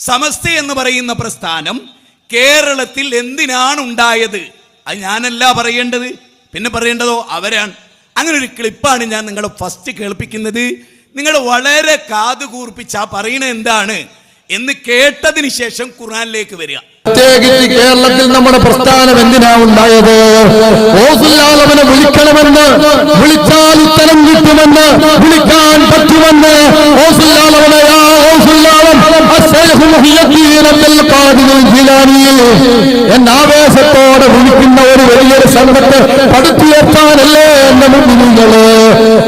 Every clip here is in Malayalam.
സമസ്ത എന്ന് പറയുന്ന പ്രസ്ഥാനം കേരളത്തിൽ എന്തിനാണ് ഉണ്ടായത്? അത് ഞാനല്ല പറയേണ്ടത്, പിന്നെ പറയേണ്ടതോ അവരാണ്. അങ്ങനെ ഒരു ക്ലിപ്പാണ് ഞാൻ നിങ്ങളെ ഫസ്റ്റ് കേൾപ്പിക്കുന്നത്. നിങ്ങൾ വളരെ കാതുകൂർപ്പിച്ച് ആ പറയുന്നത് എന്താണ് എന്ന് കേട്ടതിന് ശേഷം ഖുർആനിലേക്ക് വരിക. പ്രത്യേകിച്ച് കേരളത്തിൽ നമ്മുടെ പ്രസ്ഥാനം എന്തിനാ ഉണ്ടായത്? ഓസുല്ലാളവനെ വിളിക്കണമെന്ന്, വിളിച്ചാൽ ഉത്തരം കിട്ടുമെന്ന്, വിളിക്കാൻ പറ്റുമെന്ന് എന്നാവേശത്തോടെ വിളിക്കുന്ന ഒരു വലിയൊരു സംഘത്തെ പടുത്തുയർത്താനല്ലേ എന്റെ മുന്നിലുകള്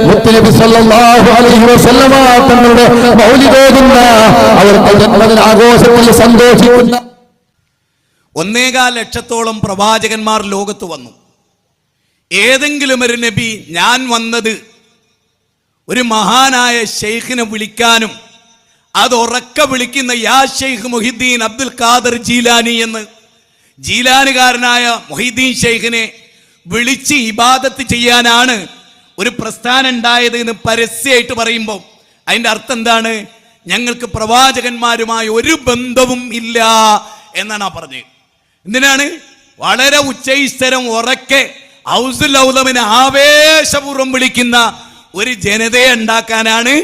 മുത്തുനബി സല്ലല്ലാഹു അലൈഹി വസല്ലമ തങ്ങളുടെ മൗലിദോതുന്ന അവർ ആഘോഷത്തിൽ സന്തോഷിക്കുന്ന 1.25 ലക്ഷത്തോളം പ്രവാചകന്മാർ ലോകത്ത് വന്നു. ഏതെങ്കിലും ഒരു നബി ഞാൻ വന്നത് ഒരു മഹാനായ ഷെയ്ഖിനെ വിളിക്കാനും അത് ഉറക്കെ വിളിക്കുന്ന യാ ഷെയ്ഖ് മുഹിദ്ദീൻ അബ്ദുൽ ഖാദർ ജീലാനി എന്ന് ജീലാനുകാരനായ മുഹിദ്ദീൻ ഷെയ്ഖിനെ വിളിച്ച് ഇബാദത്ത് ചെയ്യാനാണ് ഒരു പ്രസ്ഥാനം ഉണ്ടായത് എന്ന് പരസ്യമായിട്ട് പറയുമ്പോൾ അതിൻ്റെ അർത്ഥം എന്താണ്? ഞങ്ങൾക്ക് പ്രവാചകന്മാരുമായി ഒരു ബന്ധവും ഇല്ല എന്നാണ് ആ പറഞ്ഞത്. എന്തിനാണ്? വളരെ ഉച്ചൈസ്തരം ഉറക്കെ ഔസുൽ ഔലമിനെ ആവേശപൂർവ്വം വിളിക്കുന്ന ഒരു ജനതയെ ഉണ്ടാക്കാനാണ്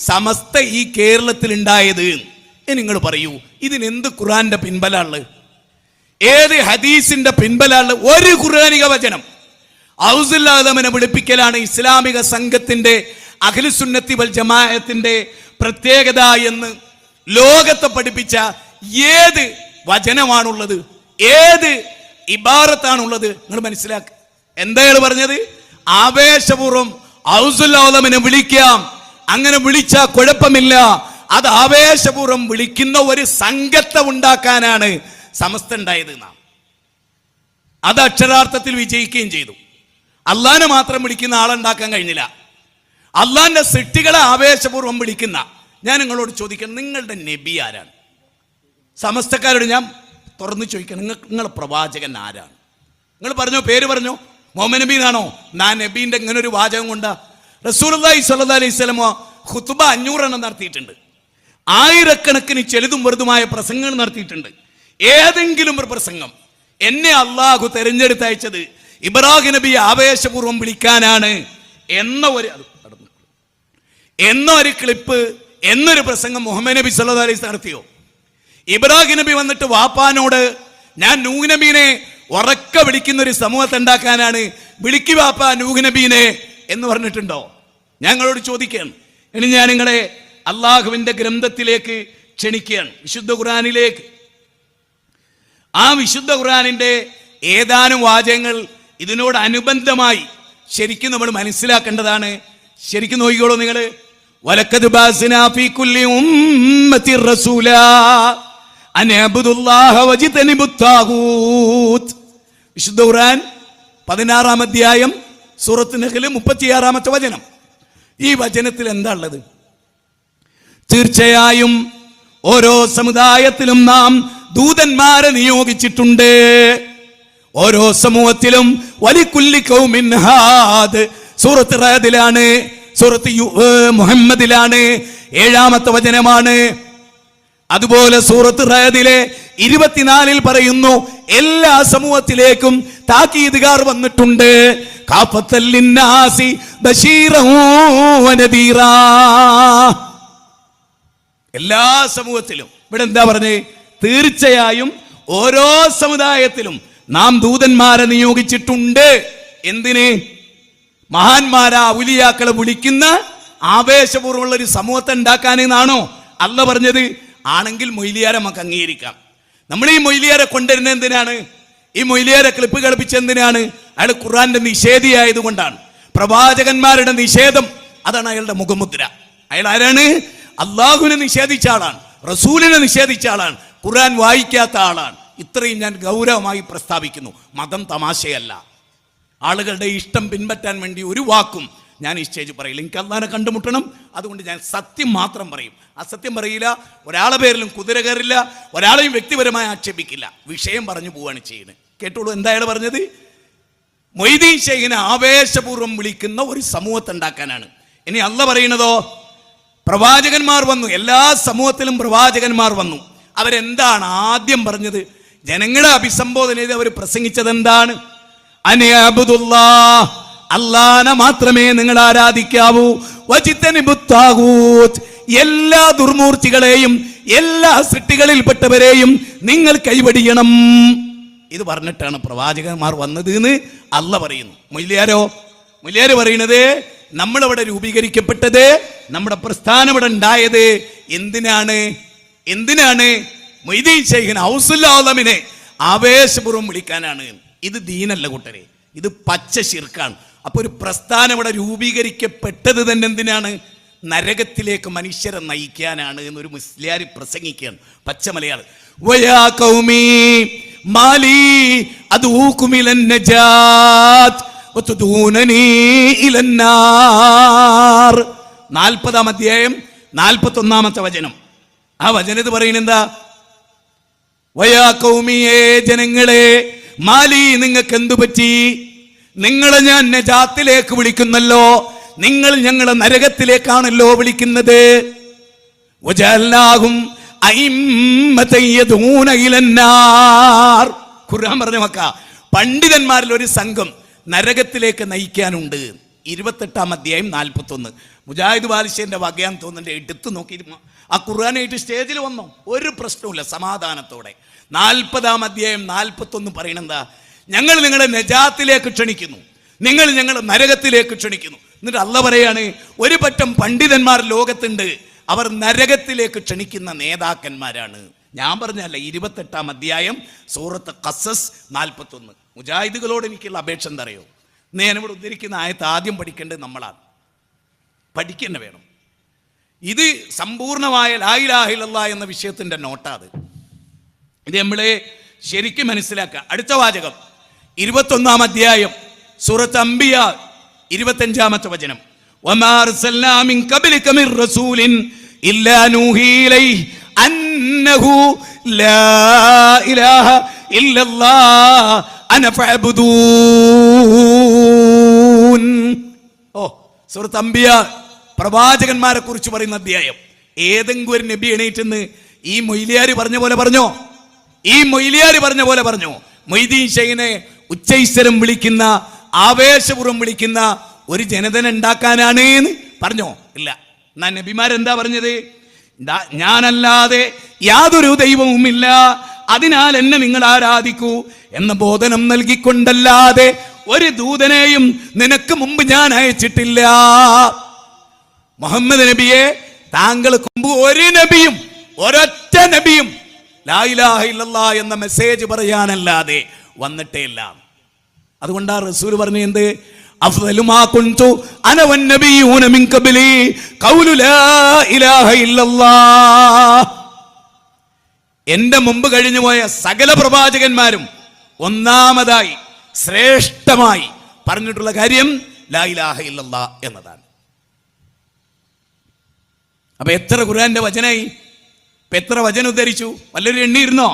സമസ്ത ഈ കേരളത്തിൽ ഉണ്ടായത്. നിങ്ങൾ പറയൂ, ഇതിനെന്ത് ഖുർആന്റെ പിൻബലമുള്ളത്? ഏത് ഹദീസിന്റെ പിൻബലമുള്ളത്? ഒരു ഖുർആനിക വചനം. ഔസുൽ ഔലമിനെ വിളിപ്പിക്കലാണ് ഇസ്ലാമിക സംഘത്തിന്റെ അഹ്ലുസുന്നത്തി വൽ ജമാഅത്തിന്റെ പ്രത്യേകത എന്ന് ലോകത്തെ പഠിപ്പിച്ച ഏത് വചനമാണുള്ളത്? ഏത് ഇബാറത്താണുള്ളത്? നിങ്ങൾ മനസ്സിലാക്കുക. എന്താണ് പറഞ്ഞത്? ആവേശപൂർവ്വം ഔസുൽ ഔലമിനെ വിളിക്കാം. അങ്ങനെ വിളിച്ചാൽ കുഴപ്പമില്ല. അത് ആവേശപൂർവ്വം വിളിക്കുന്ന ഒരു സംഘത്തെ ഉണ്ടാക്കാനാണ് സമസ്ത ഉണ്ടായത്. നാം അത് അക്ഷരാർത്ഥത്തിൽ വിജയിക്കുകയും ചെയ്തു. അള്ളാനെ മാത്രം വിളിക്കുന്ന ആളുണ്ടാക്കാൻ കഴിഞ്ഞില്ല. അള്ളാന്റെ സൃഷ്ടികളെ ആവേശപൂർവ്വം വിളിക്കുന്ന, ഞാൻ നിങ്ങളോട് ചോദിക്കണം, നിങ്ങളുടെ നബി ആരാണ്? സമസ്തക്കാരോട് ഞാൻ തുറന്ന് ചോദിക്കണം, നിങ്ങളെ പ്രവാചകൻ ആരാണ്? നിങ്ങൾ പറഞ്ഞോ, പേര് പറഞ്ഞോ. മുഹമ്മദ് നബി എന്നാണോ? ഞാൻ നബീന്റെ ഇങ്ങനെ ഒരു വാചകം കൊണ്ടാ. റസൂലുള്ളാഹി സ്വല്ലല്ലാഹു അലൈഹി വസല്ലം ഖുതുബ 500 എണ്ണം നടത്തിയിട്ടുണ്ട്. ആയിരക്കണക്കിന് ചെലുതും വെറുതുമായ പ്രസംഗങ്ങൾ നടത്തിയിട്ടുണ്ട്. ഏതെങ്കിലും ഒരു പ്രസംഗം എന്നെ അള്ളാഹു തെരഞ്ഞെടുത്തയച്ചത് ഇബ്രാഹിം നബിയെ ആവേശപൂർവ്വം വിളിക്കാനാണ് എന്നൊരു ക്ലിപ്പ്, എന്നൊരു പ്രസംഗം മുഹമ്മദ് നബി സല്ലല്ലാഹു അലൈഹി വസല്ലം നടത്തിയോ? ഇബ്രാഹിം നബി വന്നിട്ട് വാപ്പാനോട് ഞാൻ നൂഹ് നബീനെ ഉറക്കെ വിളിക്കുന്ന ഒരു സമൂഹത്തെ ഉണ്ടാക്കാനാണ്, വിളിക്കു വാപ്പ നൂഹ് നബീനെ എന്ന് പറഞ്ഞിട്ടുണ്ടോ? ഞങ്ങളോട് ചോദിക്കുകയാണ്. ഇനി ഞാൻ നിങ്ങളെ അള്ളാഹുവിന്റെ ഗ്രന്ഥത്തിലേക്ക് ക്ഷണിക്കുകയാണ്, വിശുദ്ധ ഖുർആനിലേക്ക്. ആ വിശുദ്ധ ഖുർആനിന്റെ ഏതാനും വാചകങ്ങൾ ഇതിനോട് അനുബന്ധമായി ശരിക്കും നമ്മൾ മനസ്സിലാക്കേണ്ടതാണ്. ശരിക്കും നോക്കിക്കോളൂ നിങ്ങൾ. വലഖദ് ബഅസ്നാ ഫീ കുല്ലി ഉമ്മത്തി റസൂലാ അൻ അബ്ദുല്ലാഹ വജ്തനിബുത് താഗൂത്ത്. വിശുദ്ധ ഖുർആൻ 16-ാം അധ്യായം സൂറത്ത് നഹ്ൽ 36-ാമത്തെ വചനം. ഈ വചനത്തിൽ എന്താ ഉള്ളത്? തീർച്ചയായും ഓരോ സമുദായത്തിലും നാം ദൂതന്മാരെ നിയോഗിച്ചിട്ടുണ്ട്. ഓരോ സമൂഹത്തിലും വലികുല്ലി ഖൗമിൻ ഹാദ്. സൂറത്ത് റഅദിലാണ്, സൂറത്ത് മുഹമ്മദിലാണ്, 7-ാമത്തെ വചനമാണ്. അതുപോലെ സൂറത്ത് റഅദിലെ 24-ൽ പറയുന്നു, എല്ലാ സമൂഹത്തിലേക്കും താക്കീതുകാർ വന്നിട്ടുണ്ട്. കാഫത്തൽ ലിന്നാസി ബശീറൻ വനദീറാ. എല്ലാ സമൂഹത്തിലും. ഇവിടെ എന്താ പറഞ്ഞേ? തീർച്ചയായും ഓരോ സമുദായത്തിലും നാം ദൂതന്മാരെ നിയോഗിച്ചിട്ടുണ്ട്. എന്തിന്? മഹാന്മാരാ ഔലിയാക്കളെ വിളിക്കുന്ന ആവേശപൂർവ്വമുള്ള ഒരു സമൂഹത്തെ ഉണ്ടാക്കാനെന്നാണോ അല്ല പറഞ്ഞത്? ആണെങ്കിൽ മൊയ്ലിയാരെ നമുക്ക് അംഗീകരിക്കാം. നമ്മൾ ഈ മൊയ്ലിയാരെ കൊണ്ടുവരുന്നത് എന്തിനാണ്? ഈ മൊയ്ലിയാരെ ക്ലിപ്പ് കളിപ്പിച്ച എന്തിനാണ്? അയാൾ ഖുർആന്റെ നിഷേധിയായതുകൊണ്ടാണ്. പ്രവാചകന്മാരുടെ നിഷേധം, അതാണ് അയാളുടെ മുഖമുദ്ര. അയാൾ ആരാണ്? അള്ളാഹുവിനെ നിഷേധിച്ച ആളാണ്, റസൂലിനെ നിഷേധിച്ച ആളാണ്, ഖുർആൻ വായിക്കാത്ത ആളാണ്. ഇത്രയും ഞാൻ ഗൗരവമായി പ്രസ്താവിക്കുന്നു. മതം തമാശയല്ല. ആളുകളുടെ ഇഷ്ടം പിൻപറ്റാൻ വേണ്ടി ഒരു വാക്കും ഞാൻ ഈ സ്റ്റേജ് പറയില്ല. എനിക്ക് അള്ളാഹിനെ കണ്ടുമുട്ടണം, അതുകൊണ്ട് ഞാൻ സത്യം മാത്രം പറയും. അസത്യം പറയില്ല, ഒരാളെ പേരിലും കുതിര കയറില്ല, ഒരാളെയും വ്യക്തിപരമായി ആക്ഷേപിക്കില്ല. വിഷയം പറഞ്ഞു പോവുകയാണ് ചെയ്യുന്നത്. കേട്ടോളൂ എന്തായാലും പറഞ്ഞത്. മൊയ്തീൻ ഷെയ്ഖിനെ ആവേശപൂർവ്വം വിളിക്കുന്ന ഒരു സമൂഹത്തെ ഉണ്ടാക്കാനാണ്. ഇനി അല്ല പറയുന്നതോ, പ്രവാചകന്മാർ വന്നു, എല്ലാ സമൂഹത്തിലും പ്രവാചകന്മാർ വന്നു. അവരെന്താണ് ആദ്യം പറഞ്ഞത്? ജനങ്ങളെ അഭിസംബോധന ചെയ്ത് അവർ പ്രസംഗിച്ചത് എന്താണ്? അനിഅബ്ദുല്ലാഹ്, അല്ലാഹനെ മാത്രമേ നിങ്ങൾ ആരാധിക്കാവൂ. വജിത്തനിബുത് താഗൂത്ത്, എല്ലാ ദുർമൂർത്തികളെയും എല്ലാ സൃഷ്ടികളിൽപ്പെട്ടവരെയും നിങ്ങൾ കൈവടിയണം. ഇത് പറഞ്ഞിട്ടാണ് പ്രവാചകന്മാർ വന്നത് എന്ന് അല്ല പറയുന്നു. മൊയ്ലിയാർ പറയുന്നത് നമ്മളിവിടെ രൂപീകരിക്കപ്പെട്ടത്, നമ്മുടെ പ്രസ്ഥാനം ഇവിടെ ഉണ്ടായത് എന്തിനാണ്? മൊയ്തീൻ ശൈഖിനെ ഔസുൽ ആലമിനെ ആവേശപൂർവ്വം വിളിക്കാനാണ്. ഇത് ദീനല്ല കൂട്ടരെ, ഇത് പച്ച ശിർക്കാണ്. അപ്പൊ ഒരു പ്രസ്ഥാനം ഇവിടെ രൂപീകരിക്കപ്പെട്ടത് തന്നെ എന്തിനാണ്? നരകത്തിലേക്ക് മനുഷ്യരെ നയിക്കാനാണ് എന്നൊരു മുസ്ലിയാർ പ്രസംഗിക്കുകയാണ് പച്ച മലയാളം. വയാ ഖൗമി മാലി അദൂകും ഇലൻ നജാത്ത് വതുദൂനനി ഇലൻ നാർ. 40-ാം അധ്യായം 41-ാമത്തെ വചനം. ആ വചനത്ത് പറയുന്നത് എന്താ? വയാ ഖൗമിയേ, ജനങ്ങളെ, മാലി, നിങ്ങൾക്ക് എന്തു പറ്റി? നിങ്ങളെ ഞാൻ നജാത്തിലേക്ക് വിളിക്കുന്നല്ലോ, നിങ്ങൾ ഞങ്ങളെ നരകത്തിലേക്കാണല്ലോ വിളിക്കുന്നത്. വജഅൽനാഹും അഇമ്മതൻ യദൂന ഇലന്നാർ. ഖുർആൻ പറഞ്ഞ മക്ക പണ്ഡിതന്മാരിൽ ഒരു സംഘം നരകത്തിലേക്ക് നയിക്കാനുണ്ട്. 28-ാം അധ്യായം 41. മുജാഹിദ് ബാലിശേന്റെ വകയാൻ തോന്നുന്നുണ്ട്. എടുത്തു നോക്കി ആ ഖുർആനായിട്ട് സ്റ്റേജിൽ വന്നോ, ഒരു പ്രശ്നവുമില്ല, സമാധാനത്തോടെ. 40-ാം അധ്യായം 41 പറയണെന്താ? ഞങ്ങൾ നിങ്ങളെ നജാത്തിലേക്ക് ക്ഷണിക്കുന്നു, നിങ്ങൾ ഞങ്ങൾ നരകത്തിലേക്ക് ക്ഷണിക്കുന്നു. എന്നിട്ട് അല്ല പറയാണ്, ഒരു പറ്റം പണ്ഡിതന്മാർ ലോകത്തുണ്ട്, അവർ നരകത്തിലേക്ക് ക്ഷണിക്കുന്ന നേതാക്കന്മാരാണ്. ഞാൻ പറഞ്ഞല്ല, 28-ാം അധ്യായം സൂറത്ത് ഖസസ് 41. മുജാഹിദുകളോട് എനിക്കുള്ള അപേക്ഷ എന്താ അറിയോ? ഞാനിവിടെ ഉദ്ധരിക്കുന്ന ആയത്ത് ആദ്യം പഠിക്കേണ്ടത് നമ്മളാണ്, പഠിക്കുക വേണം. ഇത് സമ്പൂർണമായ ലാ ഇലാഹ ഇല്ലല്ലാഹ് എന്ന വിഷയത്തിന്റെ നോട്ടാത്. ഇത് നമ്മളെ ശരിക്കും മനസ്സിലാക്കുക. അടുത്ത വാചകം 21-ാം അധ്യായം സൂറത്ത് അംബിയ 25-ാമത്തെ വചനം. വമാ അർസൽനാ മിൻ ഖബ്ലിക മിർ റസൂലിൻ ഇല്ലാ നൂഹി ഇലൈഹി അന്നഹു ലാ ഇലാഹ ഇല്ലല്ലാഹ് അന ഫഅബ്ദൂൻ. സൂറത്ത് അംബിയ പ്രവാചകന്മാരെ കുറിച്ച് പറയുന്ന അധ്യായം. ഏതെങ്കിലും ഒരു നബി എണീറ്റെന്ന് ഈ മൊയ്ലിയാർ പറഞ്ഞ പോലെ പറഞ്ഞോ? മൊയ്തീൻ ശൈഖിനെ ഉച്ചൈസ്വരം വിളിക്കുന്ന, ആവേശപൂർവ്വം വിളിക്കുന്ന ഒരു ജനതനെ ഉണ്ടാക്കാനാണ് എന്ന് പറഞ്ഞോ? ഇല്ല. എന്നാ നബിമാരെന്താ പറഞ്ഞത്? ഞാനല്ലാതെ യാതൊരു ദൈവവുമില്ല, അതിനാൽ എന്നെ നിങ്ങൾ ആരാധിക്കൂ എന്ന ബോധനം നൽകിക്കൊണ്ടല്ലാതെ ഒരു ദൂതനെയും നിനക്ക് മുമ്പ് ഞാൻ അയച്ചിട്ടില്ല. മുഹമ്മദ് നബിയെ താങ്കൾക്ക് മുമ്പ് ഒരു നബിയും, ഒരൊറ്റ നബിയും ലാ ഇലാഹ ഇല്ലല്ലാഹ് എന്ന മെസ്സേജ് പറയാനല്ലാതെ വന്നിട്ടേ ഇല്ല. അതുകൊണ്ടാ റസൂൽ പറഞ്ഞ എന്ത്? അഫ്ളലു മാ കുൻതു അന വന്നബിയൂന മിൻ ഖബ്ലി ഖൗലു ലാ ഇലാഹ ഇല്ലല്ലാഹ്. എന്റെ മുമ്പ് കഴിഞ്ഞുപോയ സകല പ്രവാചകന്മാരും ഒന്നാമതായി ശ്രേഷ്ഠമായി പറഞ്ഞിട്ടുള്ള കാര്യം ലാ ഇലാഹ ഇല്ലല്ലാഹ് എന്നതാണ്. അപ്പൊ എത്ര ഖുർആന്റെ വചനായി? ഇപ്പൊ എത്ര വചനം ഉദ്ധരിച്ചു? വല്ലൊരു എണ്ണിയിരുന്നോ?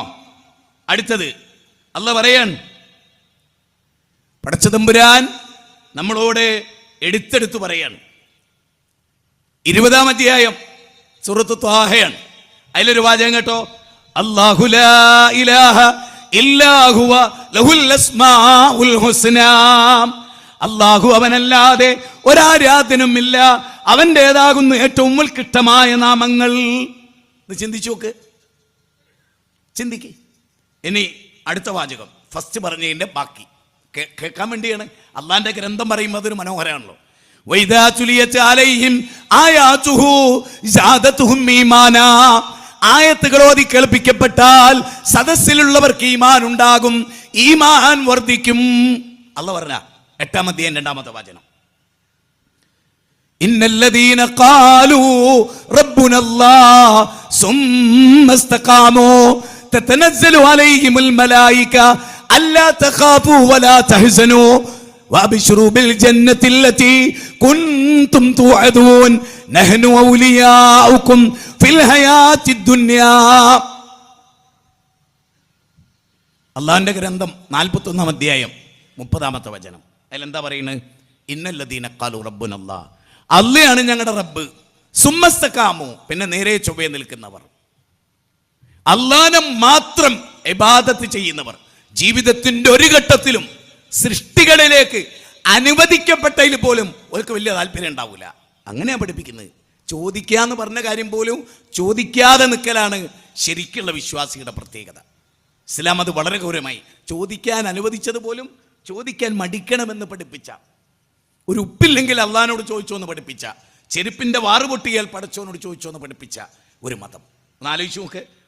അടുത്തത് അല്ലാഹ് പറയാൻ, പടച്ച തമ്പുരാൻ നമ്മളോട് എടുത്തെടുത്ത് പറയാണ്. 20-ാം അധ്യായം സൂറത്ത് ത്വാഹയാണ്. അതിലൊരു വാചകം കേട്ടോ, അല്ലാഹു ലാ ഇലാഹ ഇല്ലാ ഹുവ ലഹുൽ അസ്മാഉൽ ഹുസ്നാ. അല്ലാഹു അവനല്ലാതെ ഒരാരാധനും ഇല്ല, അവൻ്റെതാകുന്നു ഏറ്റവും ഉത്കൃഷ്ടമായ നാമങ്ങൾ. ഇത് ചിന്തിച്ചു നോക്ക്, ചിന്തിക്ക്. ഇനി അടുത്ത വാചകം ഫസ്റ്റ് പറഞ്ഞതിന്റെ ബാക്കി കേൾക്കാൻ വേണ്ടിയാണ്. അള്ളാന്റെ ഗ്രന്ഥം പറയുമ്പോൾ അതൊരു മനോഹരമാണല്ലോ. വൈദാ തുലിയത് അലൈഹിം ആയാതുഹു സാദതുഹും ഈമാനാ. ആയത്തുകൾ ഓതി കേൾപ്പിക്കപ്പെട്ടാൽ സദസ്സിലുള്ളവർക്ക് ഈമാൻ ഉണ്ടാകും, ഈമാൻ വർദ്ധിക്കും. അള്ളാഹ് പറഞ്ഞ 8-ാം അധ്യായം 2-ാമത്തെ വചനം, ഇന്നല്ലദീന ഖാലൂ റബ്ബുനല്ലാഹ് സുമ്മ ഇസ്തഖാമൂ തതനസ്സലു അലൈഹിമുൽ മലായിക അല്ലാ തഖാഫൂ വലാ തഹ്സനൂ വഅബ്ശിറൂ ബിൽ ജന്നത്തില്ലതി കുൻതും തുഅദൂൻ നഹ്നു ഔലിയാഉകും ഫിൽ ഹയാത്തിദ് ദുനിയാ. അല്ലാഹുവിന്റെ ഗ്രന്ഥം 41-ാം അധ്യായം 30-ാമത്തെ വചനം. അതിലെന്താ പറയുന്നത്? ഇന്നല്ലദീന ഖാലൂ റബ്ബുനല്ലാഹ്, അള്ളയാണ് ഞങ്ങളുടെ റബ്ബ്, സുമ്മസ്തഖാമു, പിന്നെ നേരെ ചൊവ്വേ നിൽക്കുന്നവർ. അള്ളാനെ മാത്രം ഇബാദത്ത് ചെയ്യുന്നവർ ജീവിതത്തിന്റെ ഒരു ഘട്ടത്തിലും സൃഷ്ടികളിലേക്ക് അനുവദിക്കപ്പെട്ടതിൽ പോലും അവർക്ക് വലിയ താല്പര്യം ഉണ്ടാവില്ല. അങ്ങനെയാണ് പഠിപ്പിക്കുന്നത്. ചോദിക്കാന്ന് പറഞ്ഞ കാര്യം പോലും ചോദിക്കാതെ നിൽക്കലാണ് ശരിക്കുള്ള വിശ്വാസിയുടെ പ്രത്യേകത. ഇസ്ലാം അത് വളരെ ഗൗരവമായി ചോദിക്കാൻ അനുവദിച്ചത് പോലും ചോദിക്കാൻ മടിക്കണമെന്ന് പഠിപ്പിച്ച, ഒരു ഉപ്പില്ലെങ്കിൽ അള്ളാഹിനോട് ചോദിച്ചോന്ന് പഠിപ്പിച്ച, ചെരുപ്പിന്റെ വാറ് പൊട്ടിയാൽ പടച്ചോനോട് ചോദിച്ചോന്ന് പഠിപ്പിച്ച ഒരു മതം. ഒന്ന് ആലോചിച്ച് നോക്ക്.